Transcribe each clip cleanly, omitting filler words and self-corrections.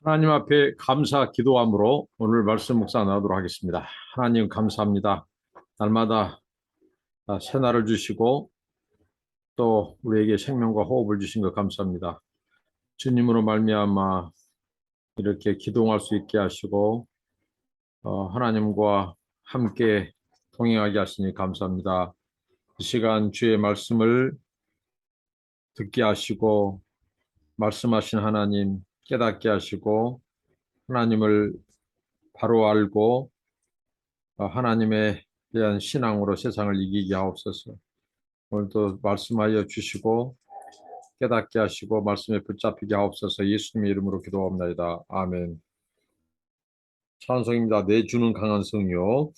하나님 앞에 감사 기도함으로 오늘 말씀 묵상 나누도록 하겠습니다. 하나님 감사합니다. 날마다 새날을 주시고 또 우리에게 생명과 호흡을 주신 것 감사합니다. 주님으로 말미암아 이렇게 기도할 수 있게 하시고 하나님과 함께 동행하게 하시니 감사합니다. 이 시간 주의 말씀을 듣게 하시고 말씀하신 하나님 깨닫게 하시고 하나님을 바로 알고 하나님에 대한 신앙으로 세상을 이기게 하옵소서. 오늘도 말씀하여 주시고 깨닫게 하시고 말씀에 붙잡히게 하옵소서. 예수님의 이름으로 기도합니다. 아멘. 찬송입니다. 내 주는 강한 성이요.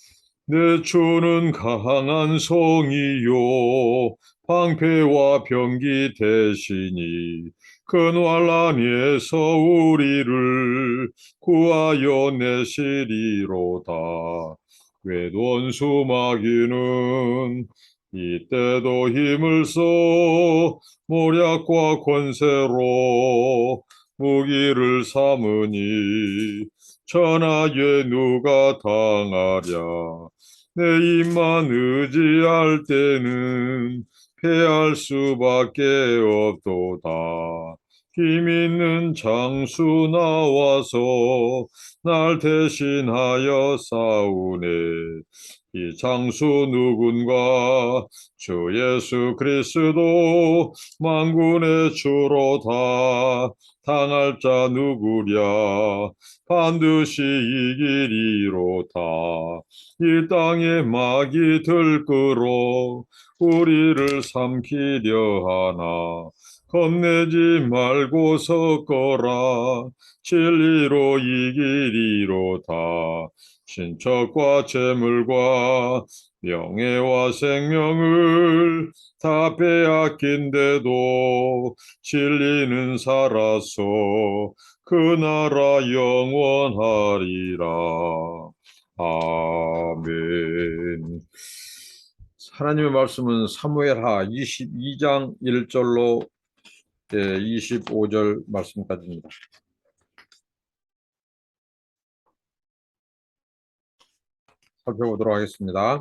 내 주는 강한 성이요. 방패와 병기 대신이 근활란에서 우리를 구하여 내시리로다. 외도원 수마귀는 이때도 힘을 써 모략과 권세로 무기를 삼으니 천하에 누가 당하랴. 내 입만 의지할 때는 패할 수밖에 없도다. 힘 있는 장수 나와서 날 대신하여 싸우네. 이 장수 누군가? 주 예수 그리스도 만군의 주로다. 당할 자 누구랴? 반드시 이기리로다. 이 땅에 마귀 들끓어 우리를 삼키려 하나. 겁내지 말고 섰거라. 진리로 이기리로다. 신척과 재물과 명예와 생명을 다 빼앗긴데도 진리는 살아서 그 나라 영원하리라. 아멘. 하나님의 말씀은 사무엘하 22장 1절로 25절 말씀까지입니다. 살펴보도록 하겠습니다.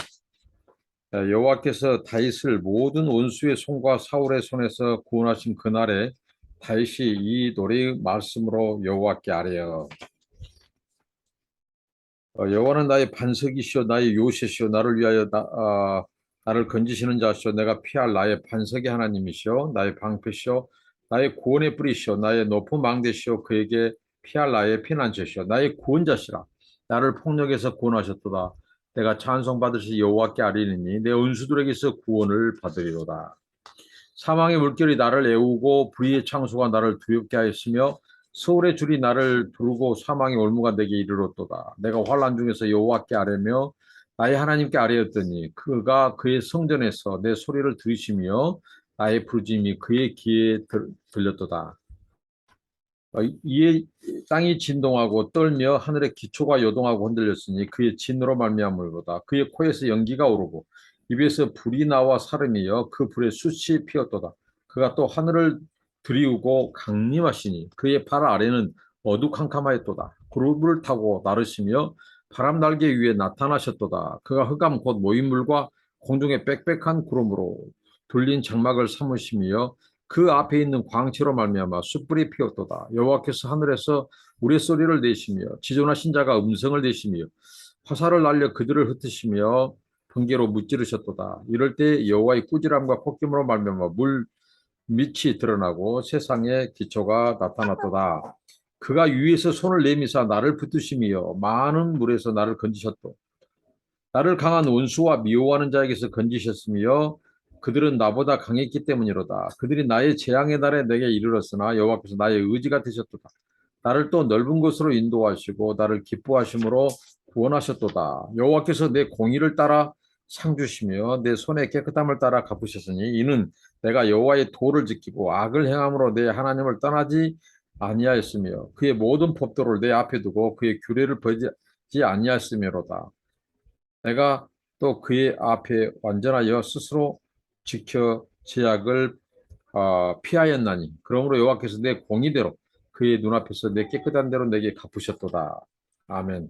여호와께서 다윗을 모든 원수의 손과 사울의 손에서 구원하신 그날에 다윗이 이 노래의 말씀으로 여호와께 아뢰어. 여호와는 나의 반석이시오 나의 요새시오 나를 위하여 나를 건지시는 자시오 내가 피할 나의 반석의 하나님이시오 나의 방패시오 나의 구원의 뿌리시오 나의 높은 망대시오 그에게 피할 나의 피난처시오 나의 구원자시라. 나를 폭력에서 구원하셨도다. 내가 찬송받으시 여호와께 아뢰리니 내 원수들에게서 구원을 받으리로다. 사망의 물결이 나를 애우고 불의의 창수가 나를 두렵게 하였으며 서울의 줄이 나를 두르고 사망의 올무가 내게 이르렀도다. 내가 환난 중에서 여호와께 아뢰며 나의 하나님께 아뢰었더니 그가 그의 성전에서 내 소리를 들으시며 나의 부르짖음이 그의 귀에 들렸도다. 이에 땅이 진동하고 떨며 하늘의 기초가 요동하고 흔들렸으니 그의 진으로 말미암으로다. 그의 코에서 연기가 오르고 입에서 불이 나와 사름이여 그 불에 숯이 피었도다. 그가 또 하늘을 들이우고 강림하시니 그의 발 아래는 어두캄캄하였도다. 구름을 타고 나르시며 바람 날개 위에 나타나셨도다. 그가 흑암 곧 모인물과 공중의 빽빽한 구름으로 둘린 장막을 삼으시며 그 앞에 있는 광채로 말미암아 숯불이 피었도다. 여호와께서 하늘에서 우레소리를 내시며 지존하신 자가 음성을 내시며 화살을 날려 그들을 흩으시며 번개로 무찌르셨도다. 이럴 때 여호와의 꾸지람과 폭김으로 말미암아 물 밑이 드러나고 세상에 기초가 나타났도다. 그가 위에서 손을 내미사 나를 붙드시며 많은 물에서 나를 건지셨도. 나를 강한 원수와 미워하는 자에게서 건지셨으며 그들은 나보다 강했기 때문이로다. 그들이 나의 재앙의 날에 내게 이르렀으나 여호와께서 나의 의지가 되셨도다. 나를 또 넓은 곳으로 인도하시고 나를 기뻐하심으로 구원하셨도다. 여호와께서 내 공의를 따라 상 주시며 내 손의 깨끗함을 따라 갚으셨으니 이는 내가 여호와의 도를 지키고 악을 행함으로 내 하나님을 떠나지 아니하였으며 그의 모든 법도를 내 앞에 두고 그의 규례를 버리지 아니하였으며로다. 내가 또 그의 앞에 완전하여 스스로 지켜 제약을 피하였나니 그러므로 여호와께서 내 공의대로 그의 눈앞에서 내 깨끗한 대로 내게 갚으셨도다. 아멘.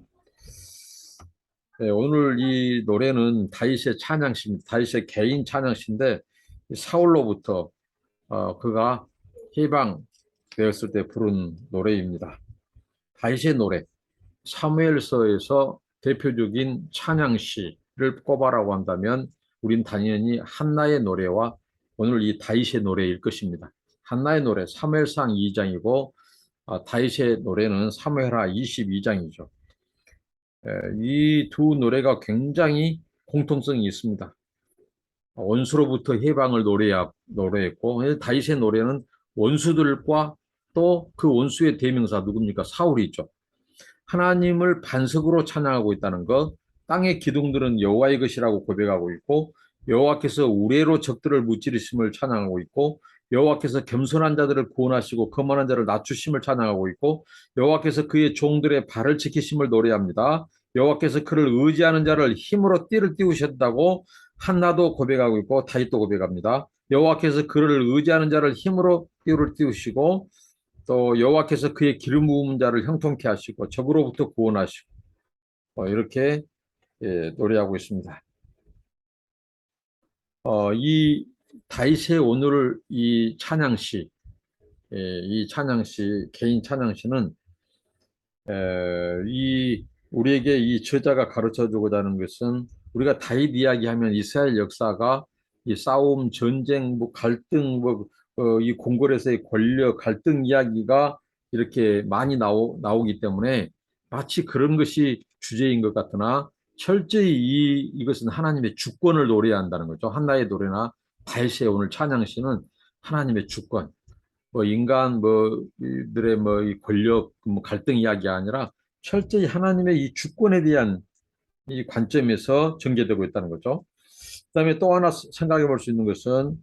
네, 오늘 이 노래는 다윗의 찬양시입니다. 다윗의 개인 찬양시인데 사울로부터 그가 해방되었을 때 부른 노래입니다. 다윗의 노래, 사무엘서에서 대표적인 찬양시를 꼽아라고 한다면 우린 당연히 한나의 노래와 오늘 이 다윗의 노래일 것입니다. 한나의 노래 사무엘상 2장이고 다윗의 노래는 사무엘하 22장이죠. 이 두 노래가 굉장히 공통성이 있습니다. 원수로부터 해방을 노래했고 다윗의 노래는 원수들과 또 그 원수의 대명사 누굽니까? 사울이 있죠. 하나님을 반석으로 찬양하고 있다는 것, 땅의 기둥들은 여호와의 것이라고 고백하고 있고 여호와께서 우레로 적들을 무찌르심을 찬양하고 있고 여호와께서 겸손한 자들을 구원하시고 거만한 자를 낮추심을 찬양하고 있고 여호와께서 그의 종들의 발을 지키심을 노래합니다. 여호와께서 그를 의지하는 자를 힘으로 띠를 띄우셨다고 한나도 고백하고 있고 다윗도 고백합니다. 여호와께서 그를 의지하는 자를 힘으로 띠를 띄우시고 또 여호와께서 그의 기름 부은 자를 형통케 하시고 적으로부터 구원하시고 이렇게 노래하고 있습니다. 이 다윗의 오늘 이 찬양시, 이 찬양시 개인 찬양시는 우리에게 이 저자가 가르쳐주고자 하는 것은 우리가 다윗 이야기하면 이스라엘 역사가 이 싸움, 전쟁, 뭐 갈등, 이 궁궐에서의 권력, 갈등 이야기가 이렇게 많이 나오기 때문에 마치 그런 것이 주제인 것 같으나 철저히 이것은 하나님의 주권을 노래한다는 거죠. 한나의 노래나 다윗의 오늘 찬양시는 하나님의 주권, 인간들의 이 권력, 갈등 이야기가 아니라 철저히 하나님의 이 주권에 대한 이 관점에서 전개되고 있다는 거죠. 그다음에 또 하나 생각해 볼 수 있는 것은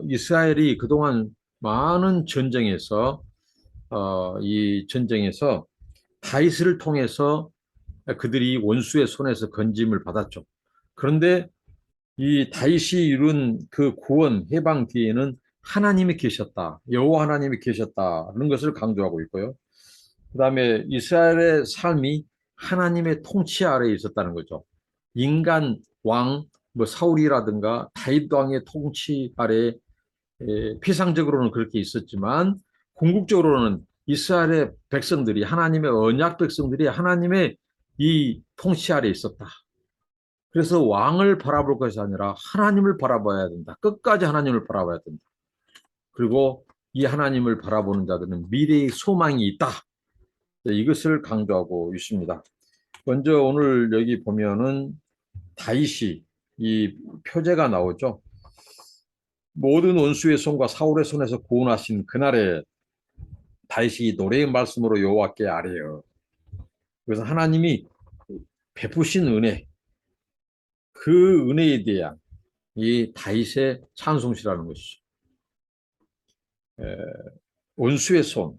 이스라엘이 그동안 많은 전쟁에서 이 전쟁에서 다윗을 통해서 그들이 원수의 손에서 건짐을 받았죠. 그런데 이 다윗이 이룬 그 구원 해방 뒤에는 하나님이 계셨다. 여호와 하나님이 계셨다는 것을 강조하고 있고요. 그다음에 이스라엘의 삶이 하나님의 통치 아래에 있었다는 거죠. 인간 왕, 사울이라든가 다윗 왕의 통치 아래에 피상적으로는 그렇게 있었지만 궁극적으로는 이스라엘의 백성들이 하나님의 언약 백성들이 하나님의 이 통치 아래에 있었다. 그래서 왕을 바라볼 것이 아니라 하나님을 바라봐야 된다. 끝까지 하나님을 바라봐야 된다. 그리고 이 하나님을 바라보는 자들은 미래의 소망이 있다. 이것을 강조하고 있습니다. 먼저 오늘 여기 보면은 다윗이 이 표제가 나오죠. 모든 원수의 손과 사울의 손에서 구원하신 그날에 다윗이 노래의 말씀으로 여호와께 아뢰어. 그래서 하나님이 베푸신 은혜, 그 은혜에 대한 이 다윗의 찬송시라는 것이죠. 원수의 손,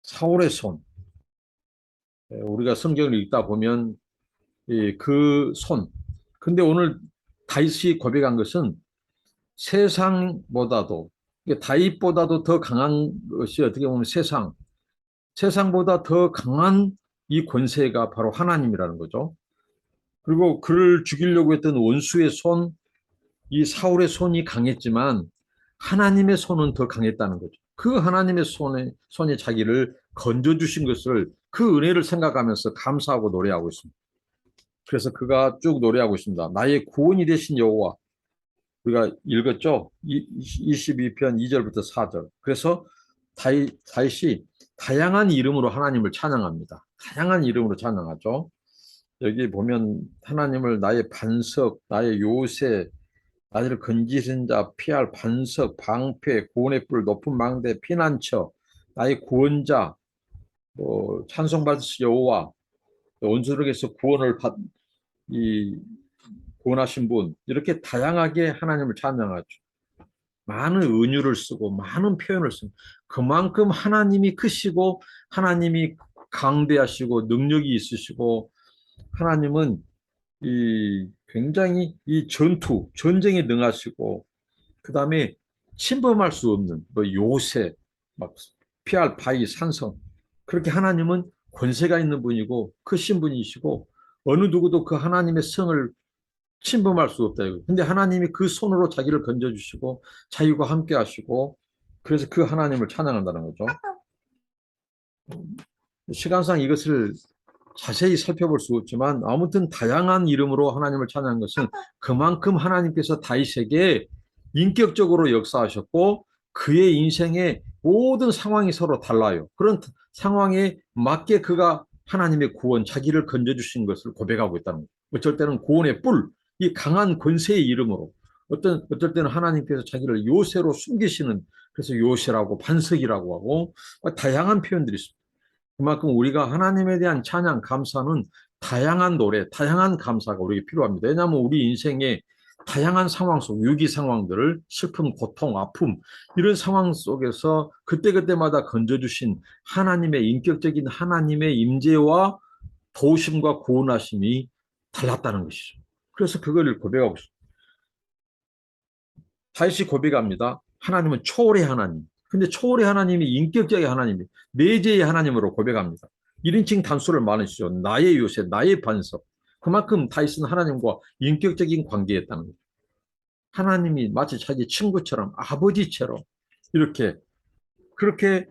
사울의 손. 우리가 성경을 읽다 보면 그 손. 근데 오늘 다윗이 고백한 것은 세상보다도 다윗보다도 더 강한 것이 어떻게 보면 세상보다 더 강한 이 권세가 바로 하나님이라는 거죠. 그리고 그를 죽이려고 했던 원수의 손, 이 사울의 손이 강했지만 하나님의 손은 더 강했다는 거죠. 그 하나님의 손이 자기를 건져주신 것을 그 은혜를 생각하면서 감사하고 노래하고 있습니다. 그래서 그가 쭉 노래하고 있습니다. 나의 구원이 되신 여호와. 우리가 읽었죠? 22편 2절부터 4절. 그래서 다윗이 다양한 이름으로 하나님을 찬양합니다. 다양한 이름으로 찬양하죠. 여기 보면 하나님을 나의 반석, 나의 요새, 나를 건지신 자, 피할 반석, 방패, 구원의 뿔, 높은 망대, 피난처, 나의 구원자, 찬송받으시 여호와, 원수들에게서 구원하신 분, 이렇게 다양하게 하나님을 찬양하죠. 많은 은유를 쓰고 많은 표현을 씁니다. 그만큼 하나님이 크시고 하나님이 강대하시고 능력이 있으시고 하나님은 굉장히 전쟁에 능하시고 그 다음에 침범할 수 없는 요새, 피할 바위 산성. 그렇게 하나님은 권세가 있는 분이고 크신 분이시고 어느 누구도 그 하나님의 성을 침범할 수 없다. 근데 하나님이 그 손으로 자기를 건져주시고 자기와 함께 하시고 그래서 그 하나님을 찬양한다는 거죠. 시간상 이것을 자세히 살펴볼 수 없지만 아무튼 다양한 이름으로 하나님을 찬양한 것은 그만큼 하나님께서 다윗에게 인격적으로 역사하셨고 그의 인생의 모든 상황이 서로 달라요. 그런 상황에 맞게 그가 하나님의 구원, 자기를 건져주신 것을 고백하고 있다는 거예요. 어쩔 때는 구원의 뿔, 이 강한 권세의 이름으로 어떨 때는 하나님께서 자기를 요새로 숨기시는 그래서 요새라고 반석이라고 하고 다양한 표현들이 있습니다. 그만큼 우리가 하나님에 대한 찬양, 감사는 다양한 노래, 다양한 감사가 우리에게 필요합니다. 왜냐하면 우리 인생에 다양한 상황 속, 위기 상황들을 슬픔, 고통, 아픔 이런 상황 속에서 그때그때마다 건져주신 하나님의 인격적인 하나님의 임재와 도우심과 구원하심이 달랐다는 것이죠. 그래서 그걸 고백하고 있습니다. 다시 고백합니다. 하나님은 초월의 하나님. 근데 초월의 하나님이 인격적인 하나님이 내재의 하나님으로 고백합니다. 1인칭 단수를 많으시죠. 나의 요새, 나의 반석. 그만큼 다윗은 하나님과 인격적인 관계였다는 거죠. 하나님이 마치 자기 친구처럼 아버지처럼 이렇게 그렇게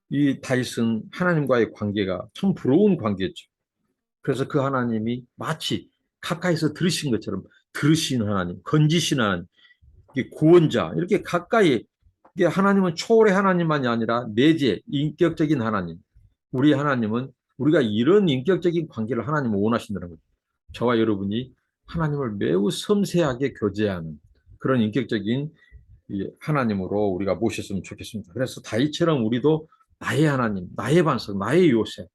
이 다윗은 하나님과의 관계가 참 부러운 관계죠. 그래서 그 하나님이 마치 가까이서 들으신 것처럼 들으신 하나님, 건지신 하나님, 구원자 이렇게 가까이 이게 하나님은 초월의 하나님만이 아니라 내재 인격적인 하나님. 우리 하나님은 우리가 이런 인격적인 관계를 하나님은 원하신다는 거죠. 저와 여러분이 하나님을 매우 섬세하게 교제하는 그런 인격적인 하나님으로 우리가 모셨으면 좋겠습니다. 그래서 다윗처럼 우리도 나의 하나님, 나의 반석, 나의 요새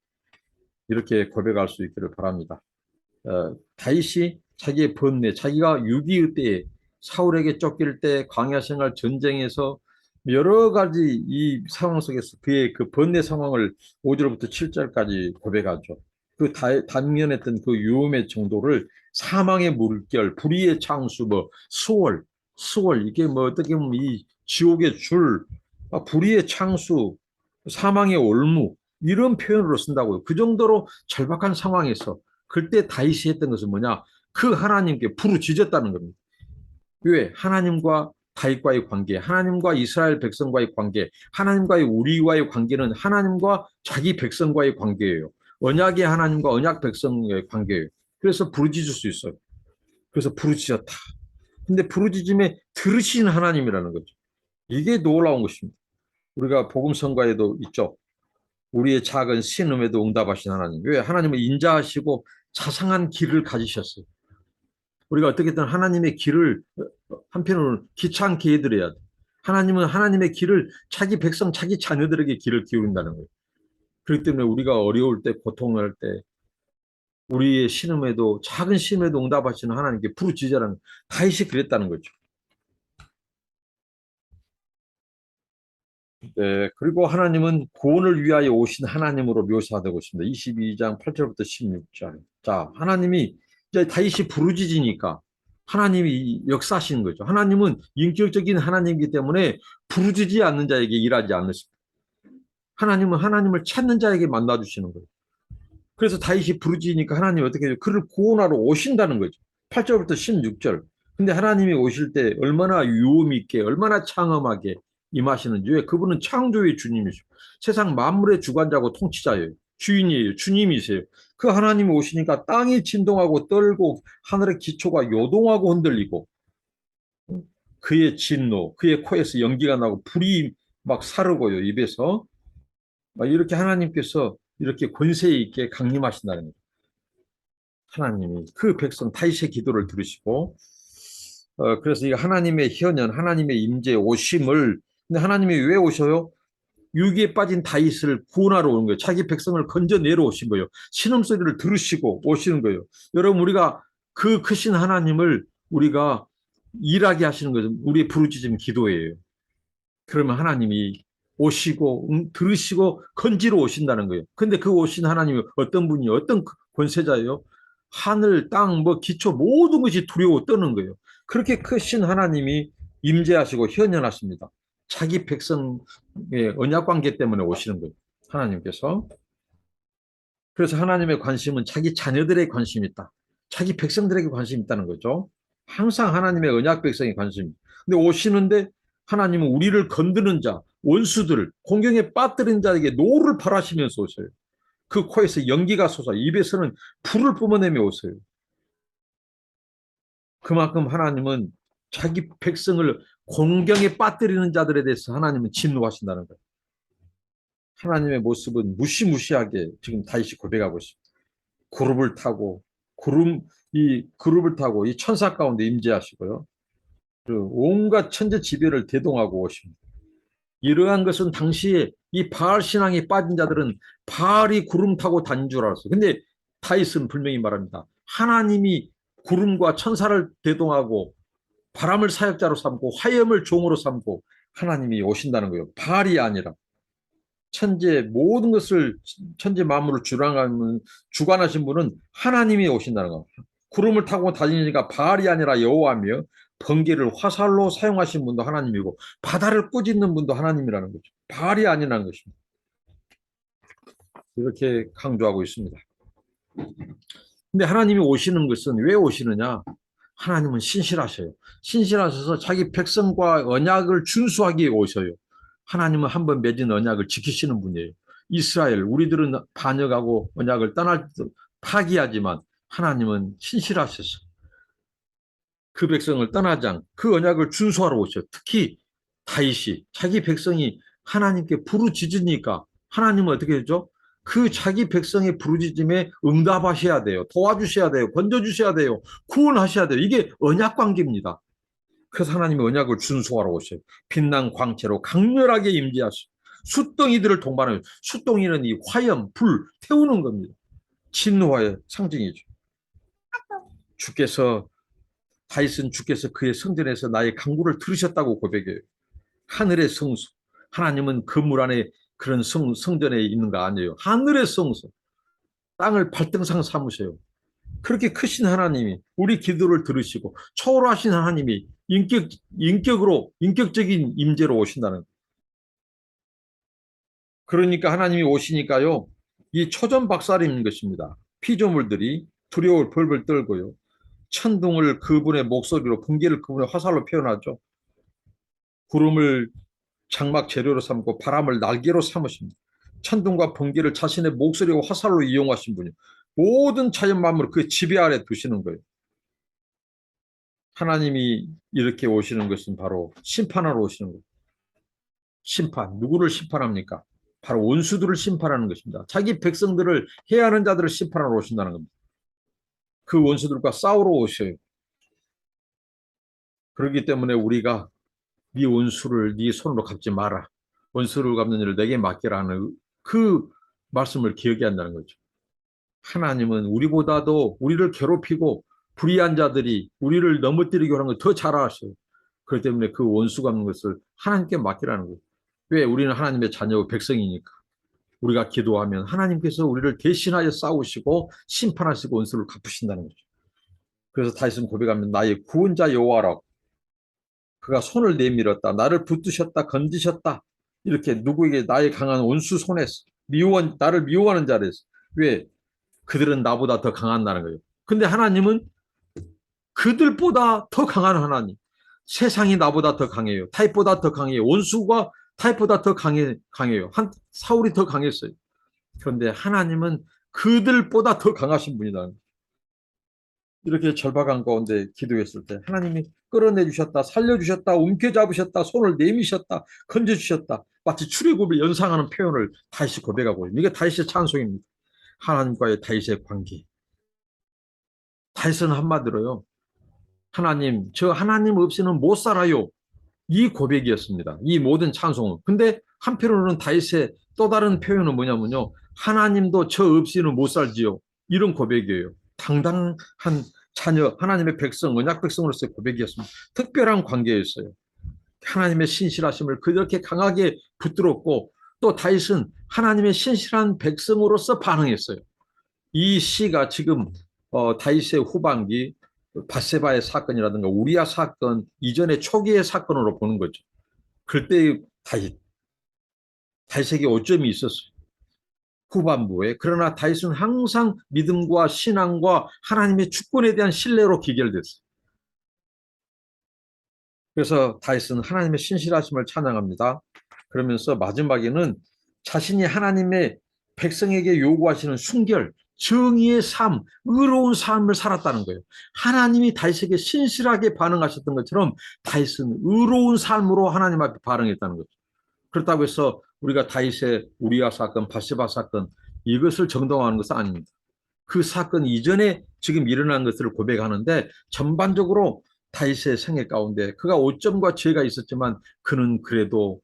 이렇게 고백할 수 있기를 바랍니다. 다윗이 자기의 번뇌, 자기가 6.25 때에 사울에게 쫓길 때 광야 생활 전쟁에서 여러 가지 이 상황 속에서 그의 그 번뇌 상황을 5절부터 7절까지 고백하죠. 그 단면했던 그 유음의 정도를 사망의 물결, 불의의 창수, 뭐 수월 이게 뭐 어떻게 보면 이 지옥의 줄, 불의의 창수, 사망의 올무 이런 표현으로 쓴다고요. 그 정도로 절박한 상황에서 그때 다윗이 했던 것은 뭐냐? 그 하나님께 부르짖었다는 겁니다. 왜? 하나님과 다윗과의 관계, 하나님과 이스라엘 백성과의 관계, 하나님과의 우리와의 관계는 하나님과 자기 백성과의 관계예요. 언약의 하나님과 언약 백성의 관계예요. 그래서 부르짖을 수 있어요. 그래서 부르짖었다. 근데 부르짖음에 들으신 하나님이라는 거죠. 이게 놀라운 것입니다. 우리가 복음성가에도 있죠. 우리의 작은 신음에도 응답하신 하나님. 왜? 하나님은 인자하시고 자상한 길을 가지셨어요. 우리가 어떻게든 하나님의 길을 한편으로는 귀찮게 해드려야 돼. 하나님은 하나님의 길을 자기 백성, 자기 자녀들에게 길을 기울인다는 거예요. 그렇기 때문에 우리가 어려울 때, 고통할 때, 우리의 신음에도, 작은 신음에도 응답하시는 하나님께 부르짖으라는 다윗이 그랬다는 거죠. 네, 그리고 하나님은 구원을 위하여 오신 하나님으로 묘사되고 있습니다. 22장 8절부터 16절. 자, 하나님이 이제 다윗이 부르짖으니까 하나님이 역사하시는 거죠. 하나님은 인격적인 하나님이기 때문에 부르짖지 않는 자에게 일하지 않으십니다. 하나님은 하나님을 찾는 자에게 만나주시는 거예요. 그래서 다윗이 부르짖으니까 하나님이 어떻게 해요? 그를 구원하러 오신다는 거죠. 8절부터 16절. 근데 하나님이 오실 때 얼마나 유움 있게, 얼마나 창엄하게 임하시는지. 왜? 그분은 창조의 주님이시고 세상 만물의 주관자고 통치자예요. 주인이에요. 주님이세요. 그 하나님이 오시니까 땅이 진동하고 떨고 하늘의 기초가 요동하고 흔들리고 그의 진노, 그의 코에서 연기가 나고 불이 막 사르고요. 입에서. 막 이렇게 하나님께서 이렇게 권세 있게 강림하신다는 거예요. 하나님이 그 백성 다윗의 기도를 들으시고 그래서 이 하나님의 현현, 하나님의 임재 오심을 근데 하나님이 왜 오셔요? 유기에 빠진 다윗을 구원하러 오는 거예요. 자기 백성을 건져내러 오신 거예요. 신음소리를 들으시고 오시는 거예요. 여러분 우리가 그 크신 하나님을 우리가 일하게 하시는 거죠. 우리의 부르짖음 기도예요. 그러면 하나님이 오시고 들으시고 건지러 오신다는 거예요. 근데 그 오신 하나님이 어떤 분이 어떤 권세자예요? 하늘, 땅, 뭐 기초 모든 것이 두려워 떠는 거예요. 그렇게 크신 하나님이 임재하시고 현현하십니다. 자기 백성의 언약 관계 때문에 오시는 거예요. 하나님께서. 그래서 하나님의 관심은 자기 자녀들의 관심이 있다. 자기 백성들에게 관심이 있다는 거죠. 항상 하나님의 언약 백성의 관심이. 근데 오시는데 하나님은 우리를 건드는 자, 원수들을 공경에 빠뜨린 자에게 노를 발하시면서 오셔요. 그 코에서 연기가 솟아 입에서는 불을 뿜어내며 오셔요. 그만큼 하나님은 자기 백성을 공경에 빠뜨리는 자들에 대해서 하나님은 진노하신다는 거예요. 하나님의 모습은 무시무시하게 지금 다윗이 고백하고 있습니다. 그룹을 타고 이 그룹을 타고 이 천사 가운데 임재하시고요. 온갖 천재지변을 대동하고 오십니다. 이러한 것은 당시에 이 바알 신앙에 빠진 자들은 바알이 구름 타고 다닌 줄 알았어요. 근데 다윗은 분명히 말합니다. 하나님이 구름과 천사를 대동하고 바람을 사역자로 삼고 화염을 종으로 삼고 하나님이 오신다는 거예요. 바알이 아니라. 천재 모든 것을 천재 만물을 주관하신 분은 하나님이 오신다는 거. 구름을 타고 다니니까 바알이 아니라 여호와며 번개를 화살로 사용하신 분도 하나님이고 바다를 꾸짖는 분도 하나님이라는 거죠. 바알이 아니라는 것입니다. 이렇게 강조하고 있습니다. 근데 하나님이 오시는 것은 왜 오시느냐? 하나님은 신실하셔요. 신실하셔서 자기 백성과 언약을 준수하기 위해 오셔요. 하나님은 한번 맺은 언약을 지키시는 분이에요. 이스라엘, 우리들은 반역하고 언약을 파기하지만 하나님은 신실하셔서 그 백성을 떠나지 않고 그 언약을 준수하러 오셔요. 특히 다윗이 자기 백성이 하나님께 부르짖으니까 하나님은 어떻게 되죠? 그 자기 백성의 부르짖음에 응답하셔야 돼요. 도와주셔야 돼요. 건져주셔야 돼요. 구원하셔야 돼요. 이게 언약 관계입니다. 그래서 하나님의 언약을 준수하러 오셔요. 빛난 광채로 강렬하게 임재하시고 숫덩이들을 동반하여 숫덩이는 이 화염, 불 태우는 겁니다. 진노의 상징이죠. 다윗은 주께서 그의 성전에서 나의 간구를 들으셨다고 고백해요. 하늘의 성수. 하나님은 건물 안에 그런 성전에 있는 거 아니에요. 하늘의 성수. 땅을 발등상 삼으셔요. 그렇게 크신 하나님이 우리 기도를 들으시고 초월하신 하나님이 인격적인 임재로 오신다는 거예요. 그러니까 하나님이 오시니까요. 이 초전박살인 것입니다. 피조물들이 두려울 벌벌 떨고요. 천둥을 그분의 목소리로 번개를 그분의 화살로 표현하죠. 구름을 장막 재료로 삼고 바람을 날개로 삼으십니다. 천둥과 번개를 자신의 목소리와 화살로 이용하신 분이 모든 자연 만물을 그 지배 아래 두시는 거예요. 하나님이 이렇게 오시는 것은 바로 심판하러 오시는 거예요. 심판. 누구를 심판합니까? 바로 원수들을 심판하는 것입니다. 자기 백성들을 해하는 자들을 심판하러 오신다는 겁니다. 그 원수들과 싸우러 오셔요. 그렇기 때문에 우리가 네 원수를 네 손으로 갚지 마라. 원수를 갚는 일을 내게 맡기라 하는 그 말씀을 기억해야 한다는 거죠. 하나님은 우리보다도 우리를 괴롭히고 불의한 자들이 우리를 넘어뜨리고 하는 걸 더 잘 아셔요. 그렇기 때문에 그 원수 갚는 것을 하나님께 맡기라는 거예요. 왜? 우리는 하나님의 자녀 백성이니까. 우리가 기도하면 하나님께서 우리를 대신하여 싸우시고 심판하시고 원수를 갚으신다는 거죠. 그래서 다윗은 고백하면 나의 구원자 여호와라고. 그가 손을 내밀었다. 나를 붙드셨다. 건지셨다. 이렇게 누구에게 나의 강한 원수 손에서 나를 미워하는 자에서. 왜? 그들은 나보다 더 강한다는 거예요. 근데 하나님은 그들보다 더 강한 하나님. 세상이 나보다 더 강해요. 타입보다 더 강해요. 원수가 타입보다 더 강해요. 사울이 더 강했어요. 그런데 하나님은 그들보다 더 강하신 분이다. 이렇게 절박한 가운데 기도했을 때 하나님이 끌어내주셨다, 살려주셨다, 움켜잡으셨다, 손을 내미셨다, 건져주셨다. 마치 출애굽을 연상하는 표현을 다시 고백하고 있습니다. 이게 다윗의 찬송입니다. 하나님과의 다윗의 관계. 다윗은 한마디로요. 하나님, 저 하나님 없이는 못 살아요. 이 고백이었습니다. 이 모든 찬송은. 근데 한편으로는 다윗의 또 다른 표현은 뭐냐면요. 하나님도 저 없이는 못 살지요. 이런 고백이에요. 당당한 자녀, 하나님의 백성, 언약 백성으로서의 고백이었습니다. 특별한 관계였어요. 하나님의 신실하심을 그렇게 강하게 붙들었고 또 다윗은 하나님의 신실한 백성으로서 반응했어요. 이 시가 지금 다윗의 후반기 밧세바의 사건이라든가 우리아 사건 이전의 초기의 사건으로 보는 거죠. 그때 다윗에게 오점이 있었어요. 후반부에. 그러나 다윗은 항상 믿음과 신앙과 하나님의 주권에 대한 신뢰로 기결됐어요. 그래서 다윗은 하나님의 신실하심을 찬양합니다. 그러면서 마지막에는 자신이 하나님의 백성에게 요구하시는 순결, 정의의 삶, 의로운 삶을 살았다는 거예요. 하나님이 다윗에게 신실하게 반응하셨던 것처럼 다윗은 의로운 삶으로 하나님 앞에 반응했다는 거죠. 그렇다고 해서 우리가 다윗의 우리아 사건, 바세바 사건 이것을 정당화하는 것은 아닙니다. 그 사건 이전에 지금 일어난 것들을 고백하는데 전반적으로 다윗의 생애 가운데 그가 오점과 죄가 있었지만 그는 그래도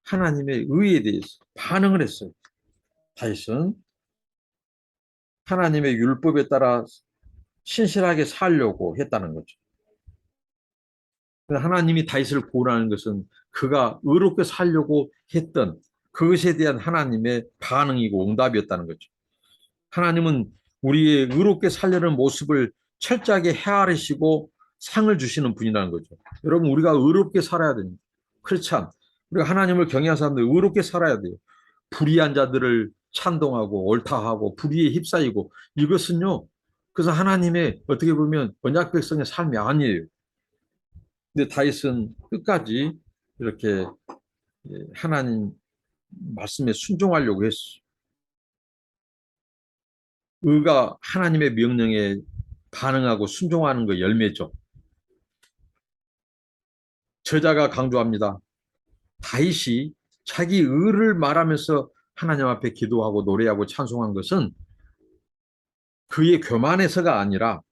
하나님의 의에 대해서 반응을 했어요. 다윗은 하나님의 율법에 따라 신실하게 살려고 했다는 거죠. 하나님이 다윗을 구원하는 것은 그가 의롭게 살려고 했던 그것에 대한 하나님의 반응이고 응답이었다는 거죠. 하나님은 우리의 의롭게 살려는 모습을 철저하게 헤아리시고 상을 주시는 분이라는 거죠. 여러분, 우리가 의롭게 살아야 됩니다. 그렇지 않? 우리가 하나님을 경외하는 사람들 의롭게 살아야 돼요. 불의한 자들을 찬동하고 옳다하고 불의에 휩싸이고 이것은요. 그래서 하나님의 어떻게 보면 언약 백성의 삶이 아니에요. 근데 다윗은 끝까지 이렇게 하나님 말씀에 순종하려고 했어요. 의가 하나님의 명령에 반응하고 순종하는 거 열매죠. 저자가 강조합니다. 다윗이 자기 의를 말하면서 하나님 앞에 기도하고 노래하고 찬송한 것은 그의 교만에서가 아니라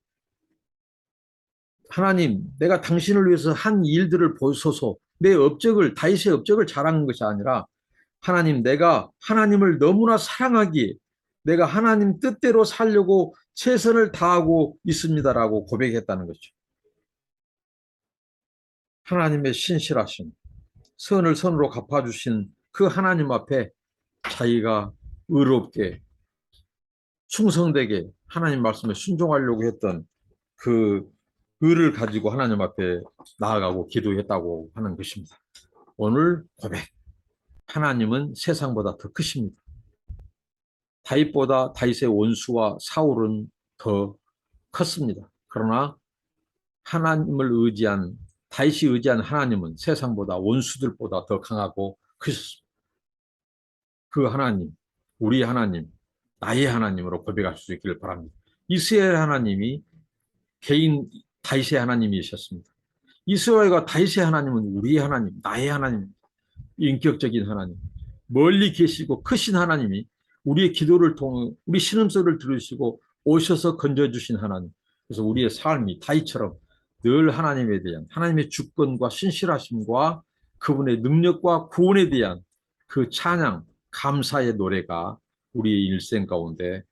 하나님, 내가 당신을 위해서 한 일들을 보소서. 내 업적을, 다윗의 업적을 자랑한 것이 아니라 하나님, 내가 하나님을 너무나 사랑하기에 내가 하나님 뜻대로 살려고 최선을 다하고 있습니다라고 고백했다는 거죠. 하나님의 신실하신 선을 선으로 갚아주신 그 하나님 앞에 자기가 의롭게 충성되게 하나님 말씀에 순종하려고 했던 그 의를 가지고 하나님 앞에 나아가고 기도했다고 하는 것입니다. 오늘 고백. 하나님은 세상보다 더 크십니다. 다윗보다 다윗의 원수와 사울은 더 컸습니다. 그러나 하나님을 의지한 다윗이 의지한 하나님은 세상보다 원수들보다 더 강하고 크셨습니다. 그 하나님, 우리 하나님, 나의 하나님으로 고백할 수 있기를 바랍니다. 이스라엘 하나님이 개인 다윗의 하나님이셨습니다. 이스라엘과 다윗의 하나님은 우리의 하나님, 나의 하나님, 인격적인 하나님, 멀리 계시고 크신 하나님이 우리의 기도를 통해 우리 신음소리를 들으시고 오셔서 건져주신 하나님. 그래서 우리의 삶이 다윗처럼 늘 하나님에 대한 하나님의 주권과 신실하심과 그분의 능력과 구원에 대한 그 찬양, 감사의 노래가 우리의 일생 가운데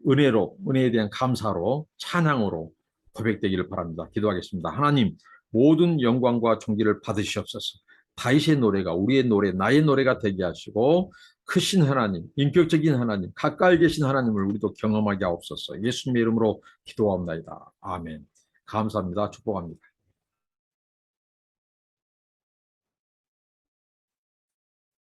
은혜로, 은혜에 대한 감사로 찬양으로 고백되기를 바랍니다. 기도하겠습니다. 하나님, 모든 영광과 존귀를 받으시옵소서. 다윗의 노래가 우리의 노래, 나의 노래가 되게 하시고 크신 하나님, 인격적인 하나님, 가까이 계신 하나님을 우리도 경험하게 하옵소서. 예수님의 이름으로 기도하옵나이다. 아멘. 감사합니다. 축복합니다.